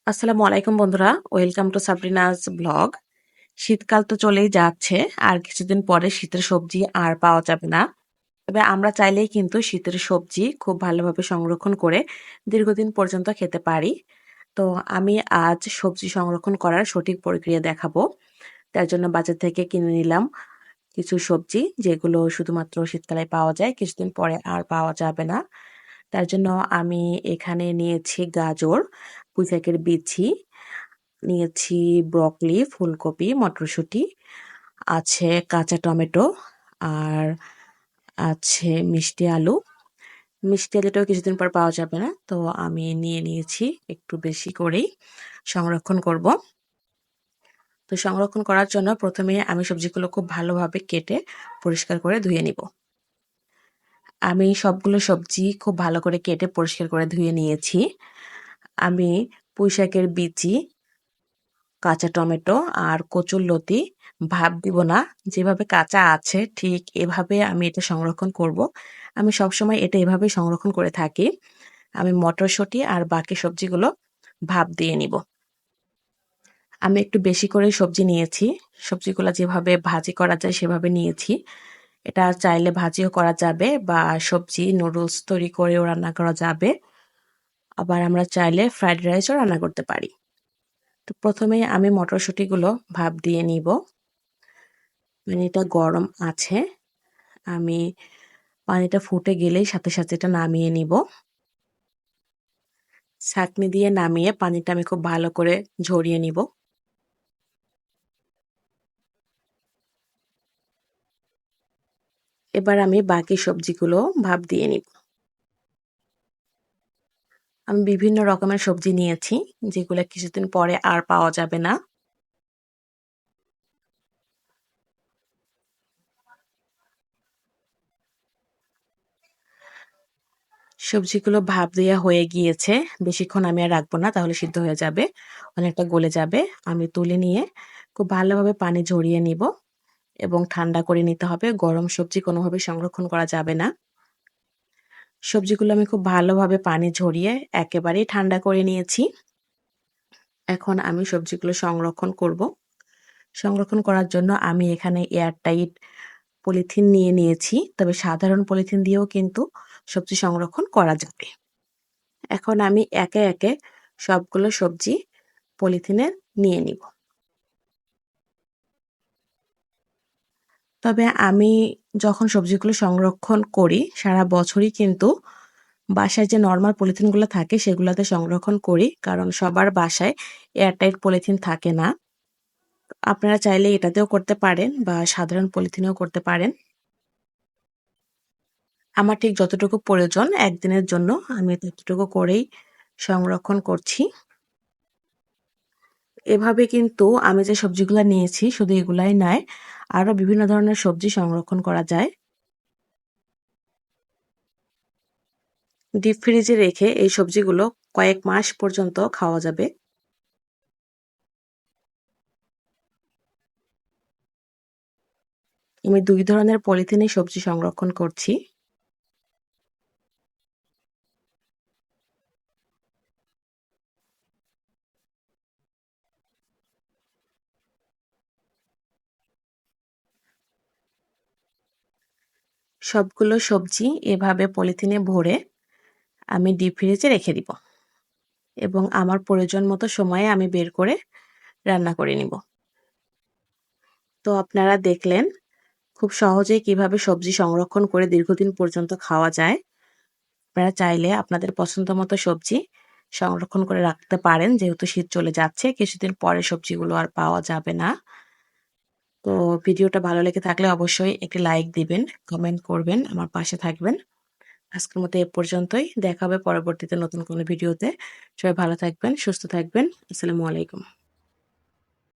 আসসালামু আলাইকুম বন্ধুরা, ওয়েলকাম টু সাবরিনাস ব্লগ। শীতকাল তো চলেই যাচ্ছে, আর কিছুদিন পরে শীতের সবজি আর পাওয়া যাবে না। তবে আমরা চাইলেই কিন্তু শীতের সবজি খুব ভালোভাবে সংরক্ষণ করে দীর্ঘদিন পর্যন্ত খেতে পারি। তো আমি আজ সবজি সংরক্ষণ করার সঠিক প্রক্রিয়া দেখাবো। তার জন্য বাজার থেকে কিনে নিলাম কিছু সবজি, যেগুলো শুধুমাত্র শীতকালে পাওয়া যায়, কিছুদিন পরে আর পাওয়া যাবে না। তার জন্য আমি এখানে নিয়েছি গাজর, পুঁইশাকের বিচি, নিয়েছি ব্রকলি, ফুলকপি, মটরশুঁটি, আছে কাঁচা টমেটো, আর আছে মিষ্টি আলু। মিষ্টি আলুটাও কিছুদিন পর পাওয়া যাবে না, তো আমি নিয়ে নিয়েছি একটু বেশি করেই সংরক্ষণ করব। তো সংরক্ষণ করার জন্য প্রথমে আমি সবজিগুলো খুব ভালোভাবে কেটে পরিষ্কার করে ধুয়ে নিব। আমি সবগুলো সবজি খুব ভালো করে কেটে পরিষ্কার করে ধুয়ে নিয়েছি। আমি পুঁইশাকের বিচি, কাঁচা টমেটো আর কচুরলতি ভাপ দিব না, যেভাবে কাঁচা আছে ঠিক এভাবে আমি এটা সংরক্ষণ করব। আমি সবসময় এটা এভাবেই সংরক্ষণ করে থাকি। আমি মটরশুঁটি আর বাকি সবজিগুলো ভাপ দিয়ে নিব। আমি একটু বেশি করে সবজি নিয়েছি। সবজিগুলো যেভাবে ভাজি করা যায় সেভাবে নিয়েছি। এটা চাইলে ভাজিও করা যাবে বা সবজি নুডলস তৈরি করেও রান্না করা যাবে। আবার আমরা চাইলে ফ্রাইড রাইসও রান্না করতে পারি। তো প্রথমেই আমি মটরশুঁটিগুলো ভাপ দিয়ে নিব। পানিটা গরম আছে। আমি পানিটা ফুটে গেলেই সাথে সাথে এটা নামিয়ে নিব। ছাঁকনি দিয়ে নামিয়ে পানিটা আমি খুব ভালো করে ঝরিয়ে নিব। এবার আমি বাকি সবজিগুলো ভাপ দিয়ে নিব। আমি বিভিন্ন রকমের সবজি নিয়েছি, যেগুলো কিছুদিন পরে আর পাওয়া যাবে না। সবজিগুলো ভাপ দেওয়া হয়ে গিয়েছে। বেশিক্ষণ আমি আর রাখবো না, তাহলে সিদ্ধ হয়ে যাবে, অনেকটা গলে যাবে। আমি তুলে নিয়ে খুব ভালোভাবে পানি ঝরিয়ে নিব এবং ঠান্ডা করে নিতে হবে। গরম সবজি কোনোভাবে সংরক্ষণ করা যাবে না। সবজিগুলো আমি খুব ভালোভাবে পানি ঝরিয়ে একেবারেই ঠান্ডা করে নিয়েছি। এখন আমি সবজিগুলো সংরক্ষণ করব। সংরক্ষণ করার জন্য আমি এখানে এয়ারটাইট পলিথিন নিয়ে নিয়েছি। তবে সাধারণ পলিথিন দিয়েও কিন্তু সবজি সংরক্ষণ করা যাবে। এখন আমি একে একে সবগুলো সবজি পলিথিনে নিয়ে নিব। তবে আমি যখন সবজিগুলো সংরক্ষণ করি সারা বছরই কিন্তু বাসায় যে নরমাল পলিথিনগুলো থাকে সেগুলোতে সংরক্ষণ করি, কারণ সবার বাসায় এয়ারটাইট পলিথিন থাকে না। আপনারা চাইলে এটাতেও করতে পারেন বা সাধারণ পলিথিনেও করতে পারেন। আমার ঠিক যতটুকু প্রয়োজন একদিনের জন্য আমি ততটুকু করেই সংরক্ষণ করছি। এভাবে কিন্তু আমি যে সবজিগুলা নিয়েছি শুধু এগুলাই নয়, আরো বিভিন্ন ধরনের সবজি সংরক্ষণ করা যায়। ডিপ ফ্রিজে রেখে এই সবজিগুলো কয়েক মাস পর্যন্ত খাওয়া যাবে। আমি ২ ধরনের পলিথিনে সবজি সংরক্ষণ করছি। সবগুলো সবজি এভাবে পলিথিনে ভরে আমি ডিপ ফ্রিজে রেখে দিব এবং আমার প্রয়োজন মতো সময়ে আমি বের করে রান্না করে নিব। তো আপনারা দেখলেন খুব সহজেই কিভাবে সবজি সংরক্ষণ করে দীর্ঘদিন পর্যন্ত খাওয়া যায়। আপনারা চাইলে আপনাদের পছন্দ মতো সবজি সংরক্ষণ করে রাখতে পারেন, যেহেতু শীত চলে যাচ্ছে, কিছুদিন পরে সবজিগুলো আর পাওয়া যাবে না। তো ভিডিওটা ভালো লেগে থাকলে অবশ্যই একটি লাইক দিবেন, কমেন্ট করবেন, আমার পাশে থাকবেন। আজকের মতো এ পর্যন্তই। দেখা হবে পরবর্তীতে নতুন কোনো ভিডিওতে। সবাই ভালো থাকবেন, সুস্থ থাকবেন। আসসালামু আলাইকুম।